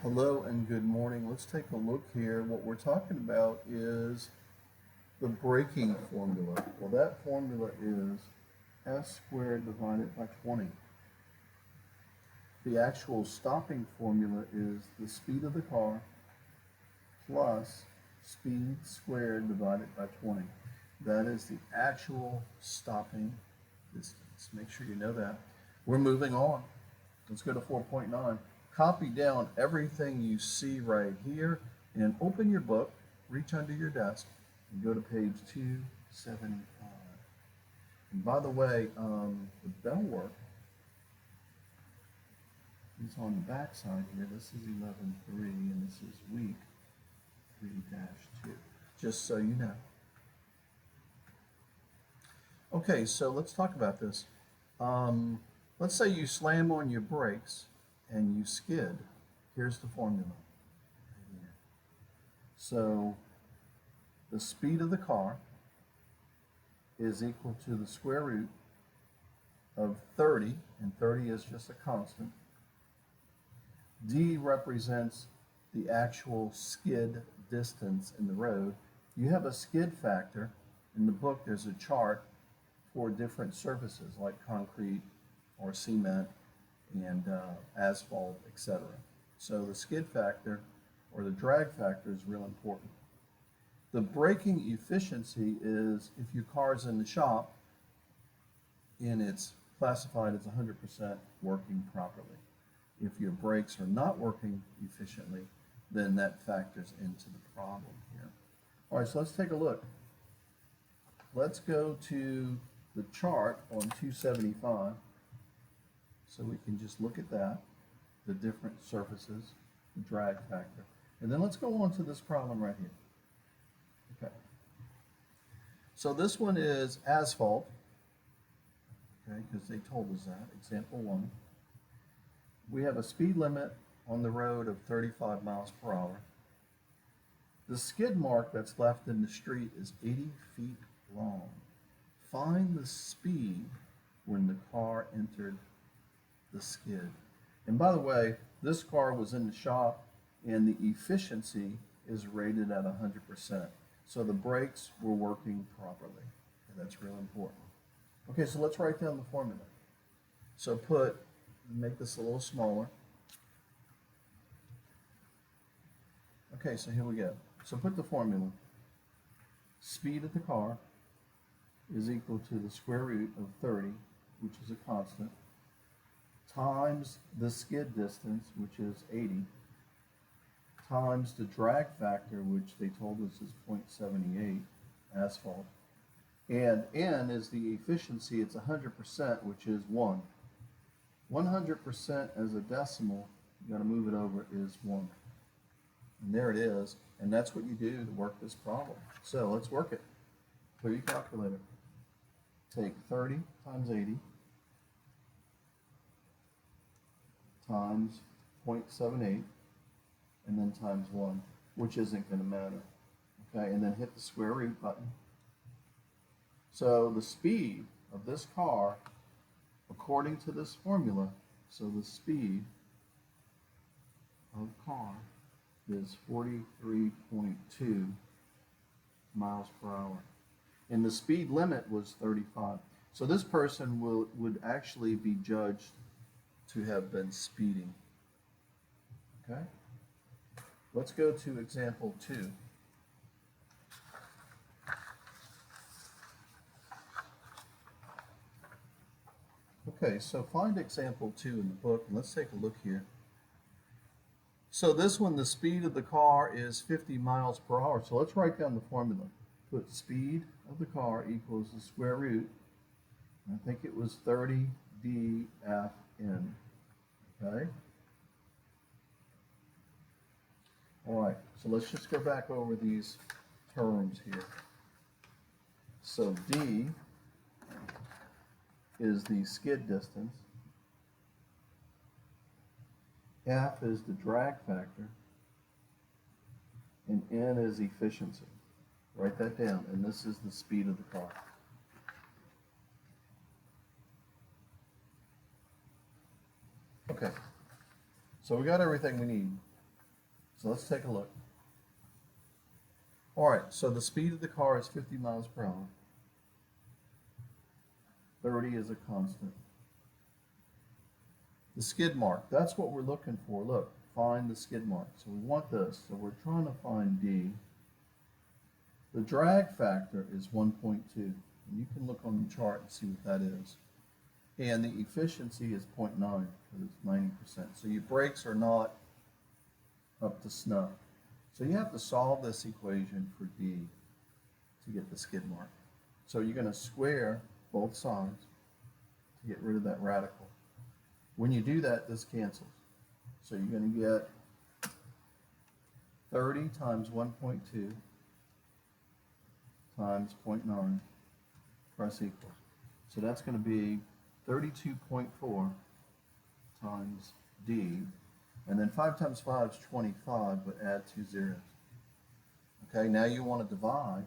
Hello and good morning. Let's take a look here. What we're talking about is the braking formula. Well, that formula is s squared divided by 20. The actual stopping formula is the speed of the car plus speed squared divided by 20. That is the actual stopping distance. Make sure you know that. We're moving on. Let's go to 4.9. Copy down everything you see right here and open your book, reach under your desk, and go to page 275. And by the way, the bell work is on the back side here. This is 11.3 and this is week 3-2, just so you know. Okay, so let's talk about this. Let's say you slam on your brakes and you skid. Here's the formula. So the speed of the car is equal to the square root of 30, and 30 is just a constant. D represents the actual skid distance in the road. You have a skid factor. In the book, there's a chart for different surfaces like concrete or cement and asphalt, etc. So the skid factor or the drag factor is real important. The braking efficiency is if your car's in the shop and it's classified as 100% working properly. If your brakes are not working efficiently, then that factors into the problem here. All right, so let's take a look. Let's go to the chart on 275 so we can just look at that, the different surfaces, the drag factor. And then let's go on to this problem right here. Okay. So this one is asphalt, okay, because they told us that, example 1. We have a speed limit on the road of 35 miles per hour. The skid mark that's left in the street is 80 feet long. Find the speed when the car entered the skid. And by the way, this car was in the shop and the efficiency is rated at 100%. So the brakes were working properly. And that's real important. Okay, so let's write down the formula. So make this a little smaller. Okay, so here we go. So put the formula. Speed of the car is equal to the square root of 30, which is a constant, times the skid distance, which is 80, times the drag factor, which they told us is 0.78, asphalt, and N is the efficiency, it's 100%, which is 1. 100% as a decimal, you got to move it over, is 1. And there it is, and that's what you do to work this problem. So let's work it. Clear your calculator. Take 30 times 80 times 0.78 and then times 1, which isn't going to matter. Okay, and then hit the square root button. So the speed of this car, according to this formula, so the speed of the car is 43.2 miles per hour. And the speed limit was 35. So this person would actually be judged to have been speeding. Okay? Let's go to example 2. Okay, so find example 2 in the book, and let's take a look here. So this one, the speed of the car is 50 miles per hour. So let's write down the formula. Put speed of the car equals the square root, I think it was 30 dfn. Okay? All right, so let's just go back over these terms here. So D is the skid distance, F is the drag factor, and N is efficiency. Write that down, and this is the speed of the car. Okay, so we got everything we need. So let's take a look. All right, so the speed of the car is 50 miles per hour. 30 is a constant. The skid mark, that's what we're looking for. Look, find the skid mark. So we want this. So we're trying to find D. The drag factor is 1.2. And you can look on the chart and see what that is. And the efficiency is 0.9 because it's 90%. So your brakes are not up to snuff. So you have to solve this equation for D to get the skid mark. So you're going to square both sides to get rid of that radical. When you do that, this cancels. So you're going to get 30 times 1.2 times 0.9 press equal. So that's going to be 32.4 times D. And then 5 times 5 is 25, but add 2 zeros. Okay, now you want to divide.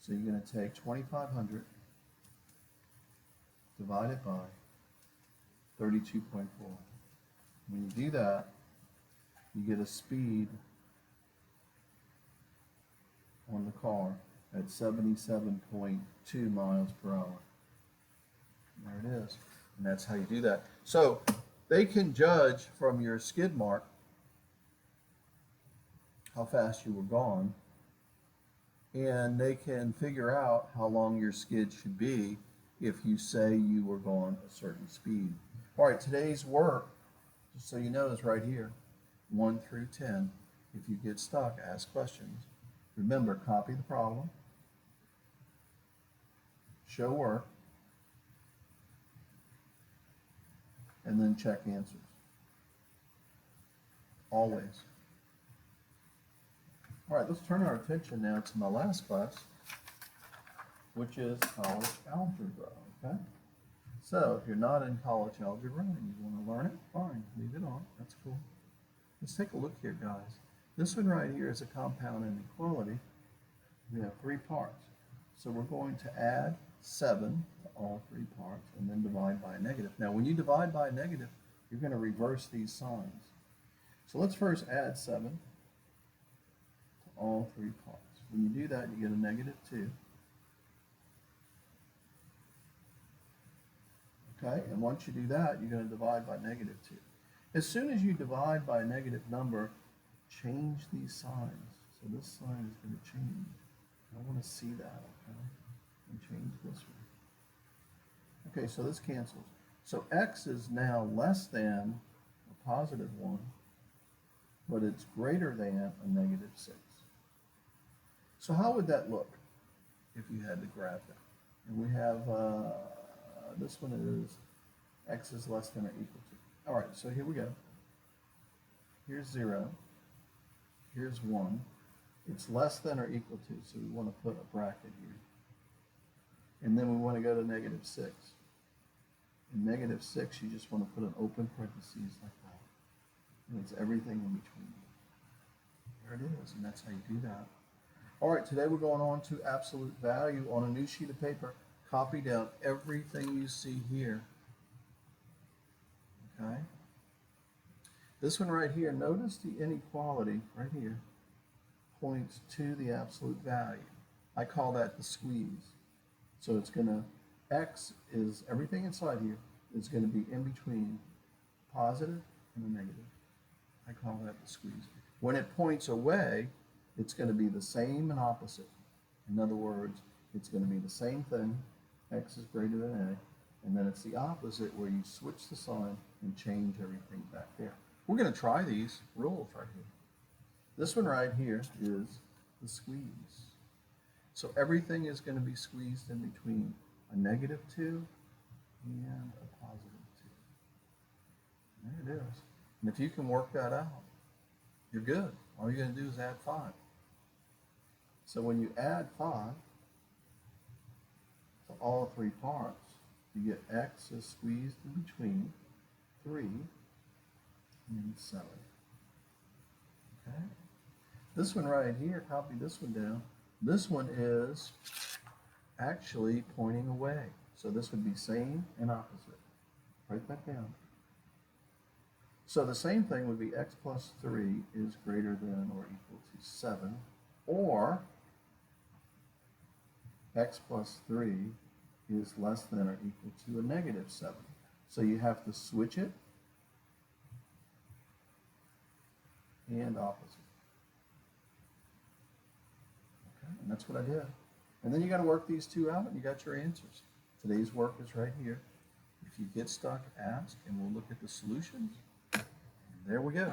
So you're going to take 2,500 divided by 32.4. When you do that, you get a speed on the car at 77.2 miles per hour. There it is. And that's how you do that. So they can judge from your skid mark how fast you were gone, and they can figure out how long your skid should be if you say you were going a certain speed. All right, today's work, just so you know, is right here, 1 through 10. If you get stuck, ask questions. Remember, copy the problem, show work, and then check answers. Always. All right, let's turn our attention now to my last class, which is college algebra, okay? So if you're not in college algebra and you want to learn it, fine, leave it on, that's cool. Let's take a look here, guys. This one right here is a compound inequality. We have 3 parts. So we're going to add 7 to all 3 parts and then divide by a negative. Now when you divide by a negative, you're going to reverse these signs. So let's first add 7 to all 3 parts. When you do that, you get a negative 2. Okay, and once you do that, you're going to divide by negative 2. As soon as you divide by a negative number, change these signs. So this sign is going to change. I want to see that, okay? And change this one. Okay, so this cancels. So x is now less than a positive 1, but it's greater than a negative 6. So how would that look if you had to graph it? And we have, this one is x is less than or equal to. All right, so here we go. Here's 0. Here's 1. It's less than or equal to, so we want to put a bracket here. And then we want to go to negative 6. In negative 6, you just want to put an open parentheses like that. And it's everything in between. There it is, and that's how you do that. All right, today we're going on to absolute value on a new sheet of paper. Copy down everything you see here. Okay? This one right here, notice the inequality right here points to the absolute value. I call that the squeeze. So it's going to, x is everything inside here is going to be in between positive and a negative. I call that the squeeze. When it points away, it's going to be the same and opposite. In other words, it's going to be the same thing, x is greater than a, and then it's the opposite where you switch the sign and change everything back there. We're going to try these rules right here. This one right here is the squeeze. So everything is going to be squeezed in between a negative 2 and a positive 2. There it is. And if you can work that out, you're good. All you're going to do is add 5. So when you add 5 to all 3 parts, you get x is squeezed in between 3 and 7. Okay? This one right here, copy this one down. This one is actually pointing away. So this would be same and opposite. Write that down. So the same thing would be x plus 3 is greater than or equal to 7, or x plus 3 is less than or equal to a negative 7. So you have to switch it and opposite. Okay, and that's what I did. And then you got to work these two out and you got your answers. Today's work is right here. If you get stuck, ask, and we'll look at the solutions. There we go.